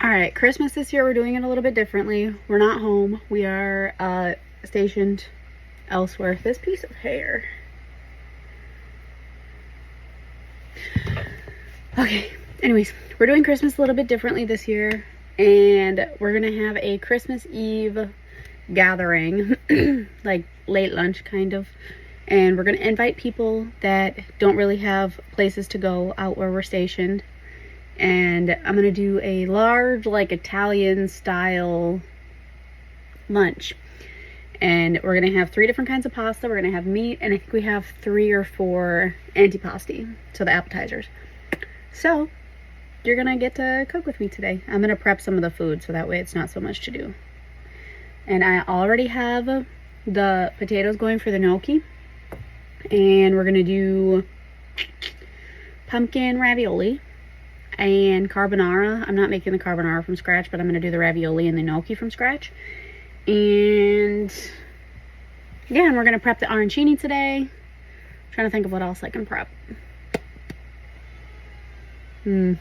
All right, Christmas this year, we're doing it a little bit differently. We're not home. We are stationed elsewhere. This piece of hair. Okay, anyways, we're doing Christmas a little bit differently this year. And we're going to have a Christmas Eve gathering, like late lunch kind of. And we're going to invite people that don't really have places to go out where we're stationed. And I'm going to do a large, like, Italian style lunch. And we're going to have 3 different kinds of pasta. We're going to have meat, and I think we have 3 or 4 antipasti, so the appetizers. So you're going to get to cook with me today. I'm going to prep some of the food, so that way it's not so much to do. And I already have the potatoes going for the gnocchi. And we're going to do pumpkin ravioli and carbonara. I'm not making the carbonara from scratch, but I'm going to do the ravioli and the gnocchi from scratch. And yeah, and we're going to prep the arancini today. I'm trying to think of what else I can prep. I'm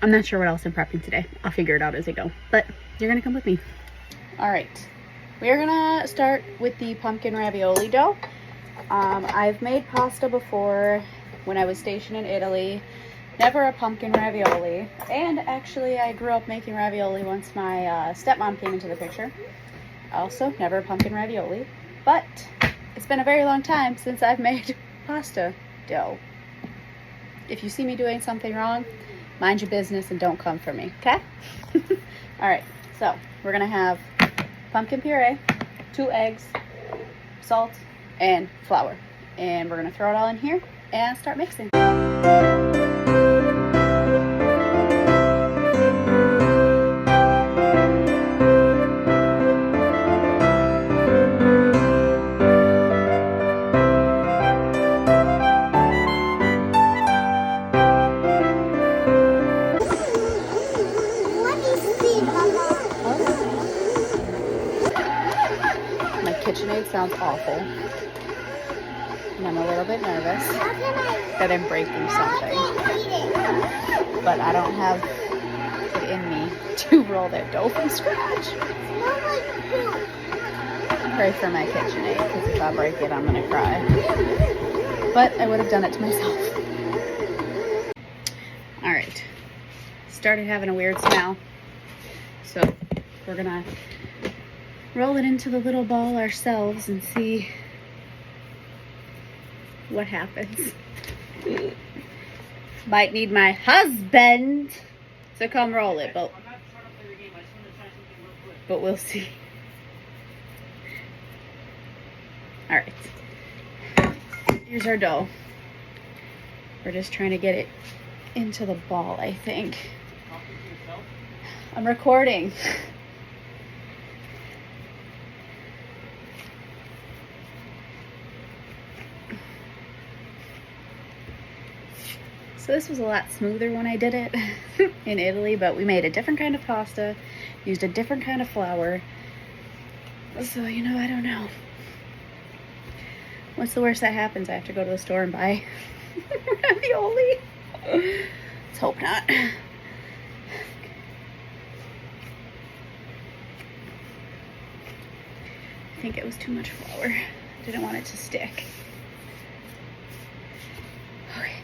not sure what else I'm prepping today. I'll figure it out as I go. But you're going to come with me. All right. We are going to start with the pumpkin ravioli dough. I've made pasta before when I was stationed in Italy. Never a pumpkin ravioli. And actually, I grew up making ravioli once my stepmom came into the picture. Also, never a pumpkin ravioli. But it's been a very long time since I've made pasta dough. If you see me doing something wrong, mind your business and don't come for me, okay? Alright, so we're going to have pumpkin puree, 2 eggs, salt, and flour. And we're going to throw it all in here and start mixing. My KitchenAid sounds awful. And I'm a little bit nervous that I'm breaking something. But I don't have it in me to roll that dough from scratch. Pray for my KitchenAid, because if I break it, I'm going to cry. But I would have done it to myself. Alright. Started having a weird smell. So we're going to roll it into the little ball ourselves and see what happens. Might need my husband to come roll it, but we'll see. Alright. Here's our dough. We're just trying to get it into the ball, I think. I'm recording. So this was a lot smoother when I did it in Italy, but we made a different kind of pasta, used a different kind of flour. So, you know, I don't know. What's the worst that happens? I have to go to the store and buy ravioli. Let's hope not. I think it was too much flour. Didn't want it to stick. Okay.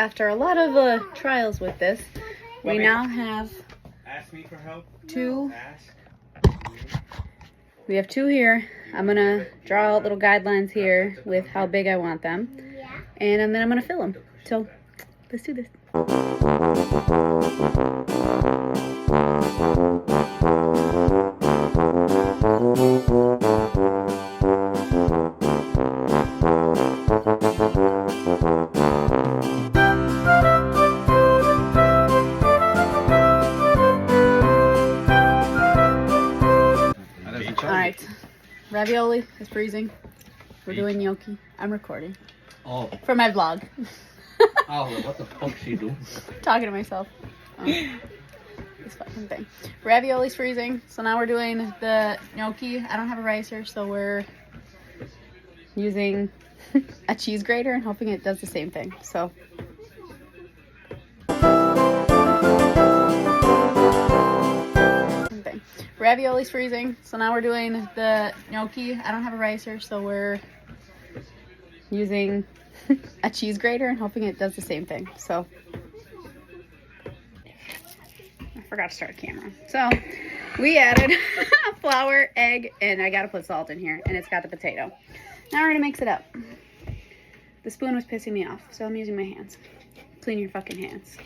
after a lot of trials with this, we now have Ask me for help. two. Ask. We have two here. I'm gonna draw out little guidelines here with how big I want them, and then I'm gonna fill them. So let's do this. Alright, ravioli is freezing. We're doing gnocchi. I'm recording. Oh. For my vlog. Oh, what the fuck she do? Talking to myself. This fucking thing. Ravioli's freezing, so now we're doing the gnocchi. I don't have a ricer, so we're using a cheese grater and hoping it does the same thing. So. Ravioli's freezing, so now we're doing the gnocchi. I don't have a ricer, so we're using a cheese grater and hoping it does the same thing. So I forgot to start the camera. So we added flour, egg, and I gotta put salt in here, and it's got the potato. Now we're gonna mix it up. The spoon was pissing me off, so I'm using my hands. Clean your fucking hands.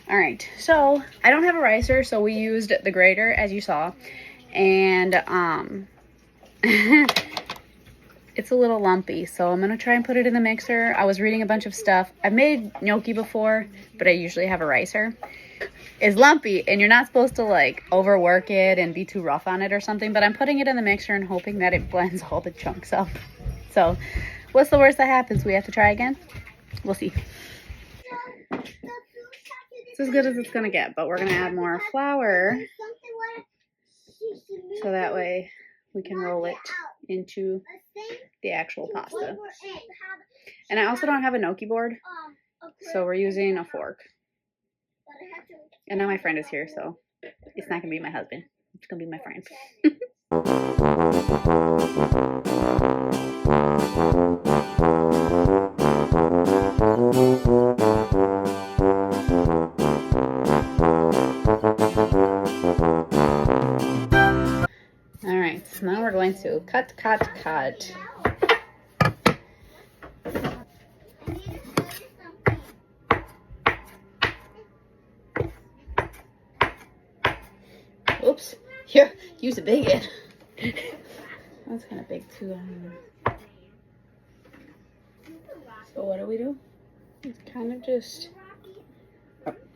Alright, so I don't have a ricer, so we used the grater, as you saw, and it's a little lumpy, so I'm gonna try and put it in the mixer. I was reading a bunch of stuff. I've made gnocchi before, but I usually have a ricer. It's lumpy, and you're not supposed to like overwork it and be too rough on it or something, but I'm putting it in the mixer and hoping that it blends all the chunks up. So what's the worst that happens? We have to try again? We'll see. It's as good as it's gonna get, but we're gonna add more flour so that way we can roll it into the actual pasta. And I also don't have a gnocchi board, so we're using a fork. And now my friend is here, so it's not gonna be my husband, it's gonna be my friend. Alright, so now we're going to cut. Oops, here, use a big one. That's kind of big too. So what do? It's kind of just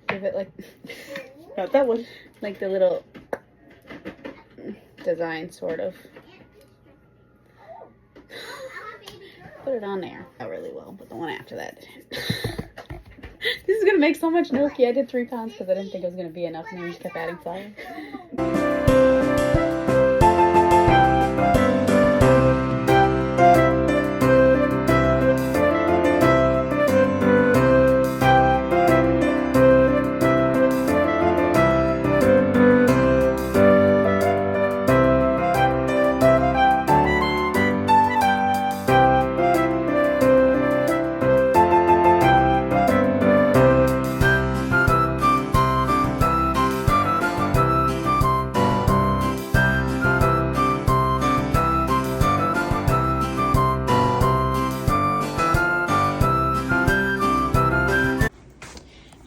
give it like, not that one, like the little design sort of. Put it on there. Not really well, but the one after that didn't. This is gonna make so much gnocchi. I did 3 pounds because I didn't think it was gonna be enough, and then we just kept adding flour.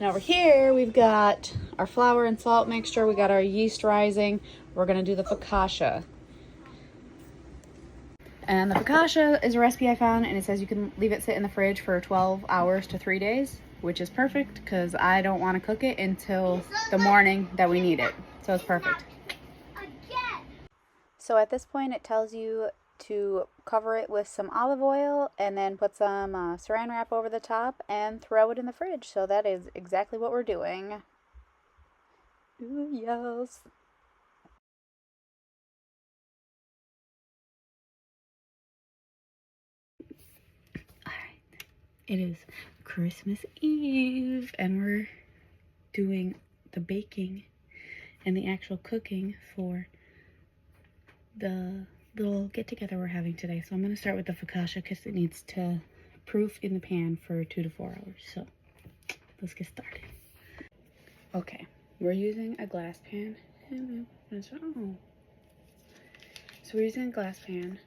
And over here, we've got our flour and salt mixture. We got our yeast rising. We're gonna do the focaccia. And the focaccia is a recipe I found, and it says you can leave it sit in the fridge for 12 hours to 3 days, which is perfect because I don't want to cook it until the morning that we need it. So it's perfect. So at this point, it tells you to cover it with some olive oil and then put some saran wrap over the top and throw it in the fridge. So that is exactly what we're doing. Ooh, yes. Alright, it is Christmas Eve and we're doing the baking and the actual cooking for the little get-together we're having today. So I'm going to start with the focaccia because it needs to proof in the pan for 2 to 4 hours. So let's get started. Okay, we're using a glass pan. Oh. So we're using a glass pan.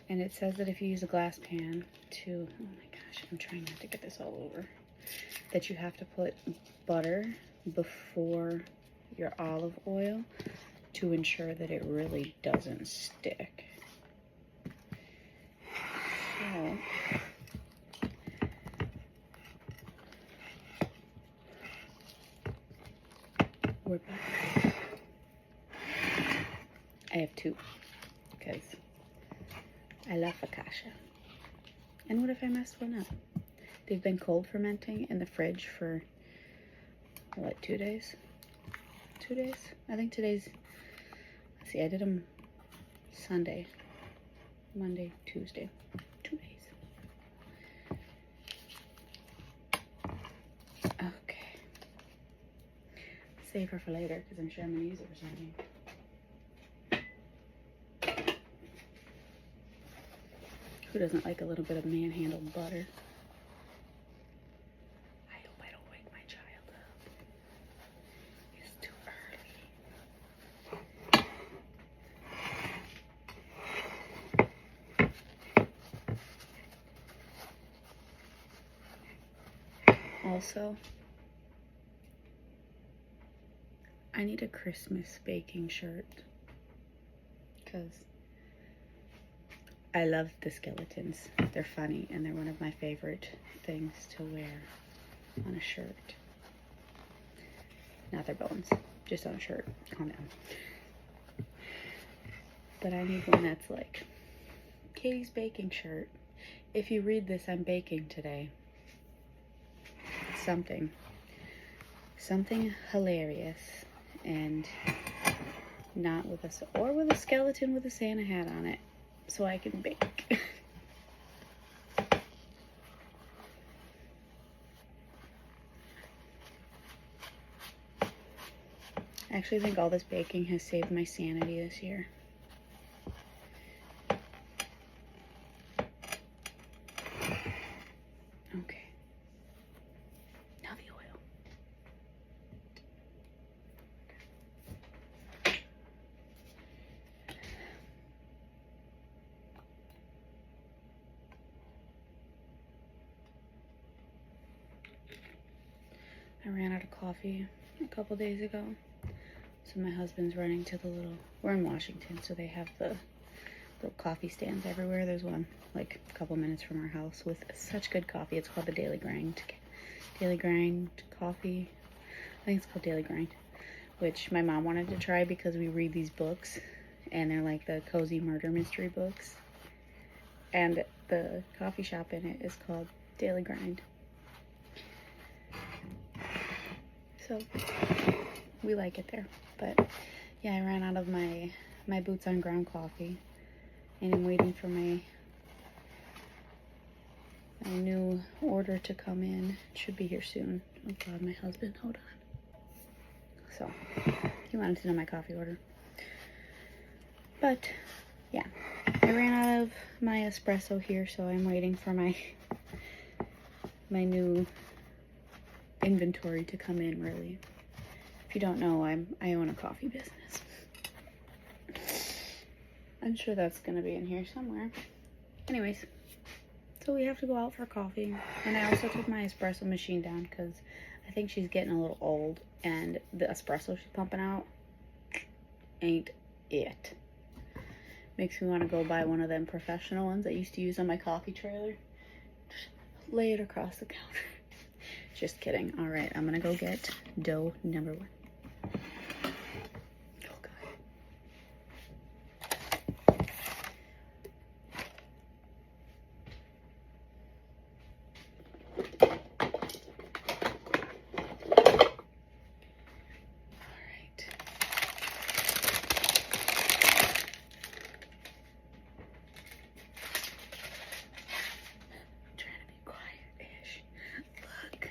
And it says that if you use a glass pan to, oh my gosh, I'm trying not to get this all over, that you have to put butter before your olive oil to ensure that it really doesn't stick. So, we're back. I have 2 because I love focaccia. And what if I messed one up? They've been cold fermenting in the fridge for, what, 2 days? 2 days? I think today's, let's see, I did them Sunday, Monday, Tuesday. 2 days. Okay. Save her for later because I'm sure I'm going to use it for something. Who doesn't like a little bit of manhandled butter? I hope I don't wake my child up. It's too early. Also, I need a Christmas baking shirt because I love the skeletons. They're funny and they're one of my favorite things to wear on a shirt. Not their bones, just on a shirt. Calm down. But I need one that's like Katie's baking shirt. If you read this, I'm baking today. Something hilarious and not with a skeleton with a Santa hat on it. So I can bake. I actually think all this baking has saved my sanity this year. Okay. Now the oil. I ran out of coffee a couple days ago. So my husband's running to we're in Washington, so they have the little coffee stands everywhere. There's one like a couple minutes from our house with such good coffee. It's called the Daily Grind. Daily Grind coffee. I think it's called Daily Grind, which my mom wanted to try because we read these books and they're like the cozy murder mystery books. And the coffee shop in it is called Daily Grind. So we like it there. But yeah, I ran out of my boots on ground coffee and I'm waiting for my new order to come in. It should be here soon. Oh God, my husband, hold on. So he wanted to know my coffee order. But yeah, I ran out of my espresso here, so I'm waiting for my new inventory to come in, really. If you don't know, I own a coffee business. I'm sure that's gonna be in here somewhere. Anyways, so we have to go out for coffee. And I also took my espresso machine down because I think she's getting a little old and the espresso she's pumping out ain't it. Makes me want to go buy one of them professional ones I used to use on my coffee trailer. Just lay it across the counter. Just kidding. All right, I'm gonna go get dough number 1. Oh God. All right. I'm trying to be quiet-ish. Look.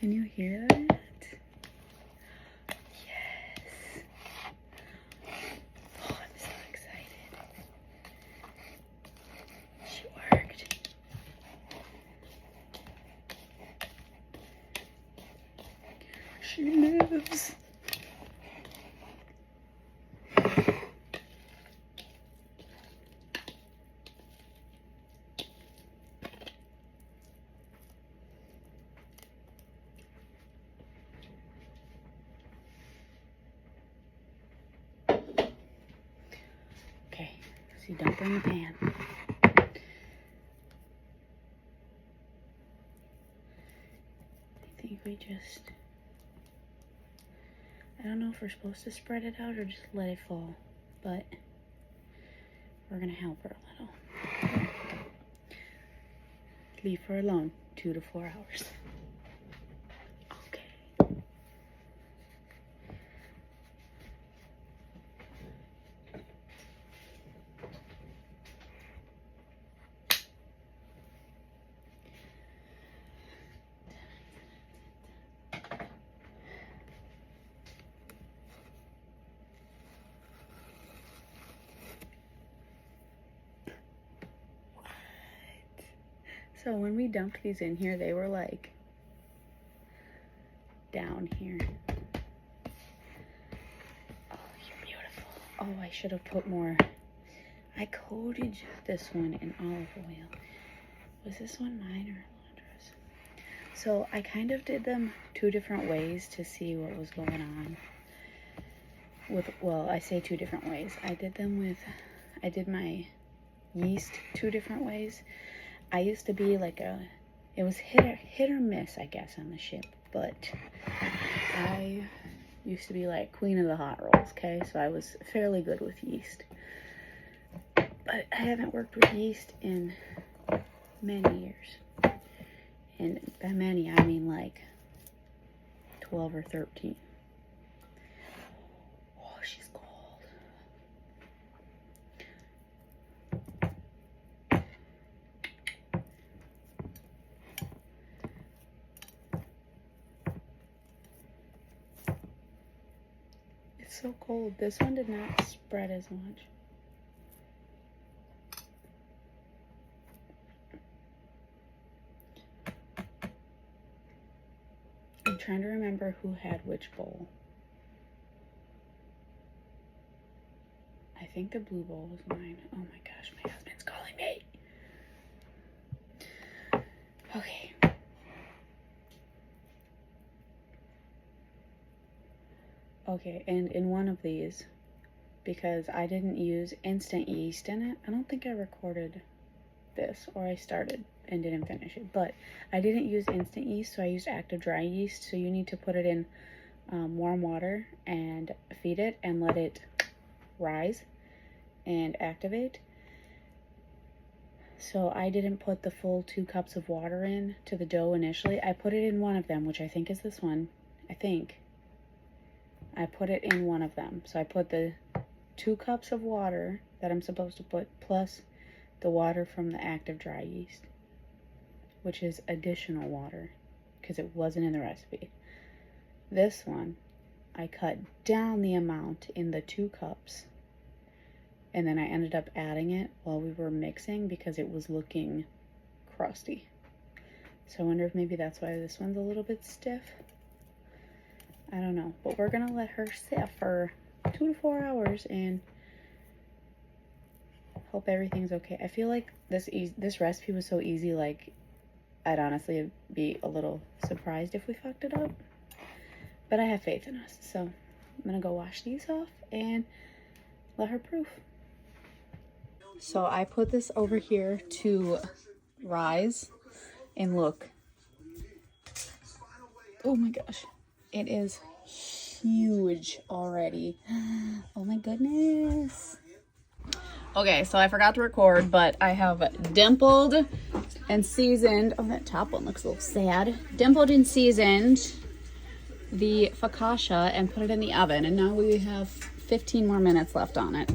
Can you hear that? Yes. Oh, I'm so excited. She worked. She lives. Okay, so you dump her in the pan. I think we just, I don't know if we're supposed to spread it out or just let it fall, but we're gonna help her a little. Leave her alone 2 to 4 hours. Okay. So when we dumped these in here, they were like down here. Oh, you're beautiful. Oh, I should have put more. I coated this one in olive oil. Was this one mine or Alondra's? So I kind of did them 2 different ways to see what was going on. Well, I say 2 different ways. I did my yeast 2 different ways. I used to be like it was hit or miss, I guess, on the ship, but I used to be like queen of the hot rolls, okay? So I was fairly good with yeast. But I haven't worked with yeast in many years. And by many, I mean like 12 or 13. Oh, she's cold. It's so cold. This one did not spread as much. I'm trying to remember who had which bowl. I think the blue bowl was mine. Oh my gosh, my husband's calling me. Okay. Okay, and in one of these, because I didn't use instant yeast in it, I don't think I recorded this, or I started and didn't finish it, but I didn't use instant yeast, so I used active dry yeast. So you need to put it in warm water and feed it and let it rise and activate. So I didn't put the full 2 cups of water in to the dough initially. I put it in one of them, which I think is this one. I think I put it in one of them. So I put the 2 cups of water that I'm supposed to put plus the water from the active dry yeast, which is additional water because it wasn't in the recipe. This one, I cut down the amount in the 2 cups, and then I ended up adding it while we were mixing because it was looking crusty. So I wonder if maybe that's why this one's a little bit stiff. I don't know, but we're gonna let her sit for 2 to 4 hours and hope everything's okay. I feel like this recipe was so easy, like I'd honestly be a little surprised if we fucked it up. But I have faith in us, so I'm gonna go wash these off and let her proof. So I put this over here to rise, and look. Oh my gosh. It is huge already. Oh my goodness. Okay, so I forgot to record, but I have dimpled and seasoned. Oh, that top one looks a little sad. Dimpled and seasoned the focaccia and put it in the oven. And now we have 15 more minutes left on it.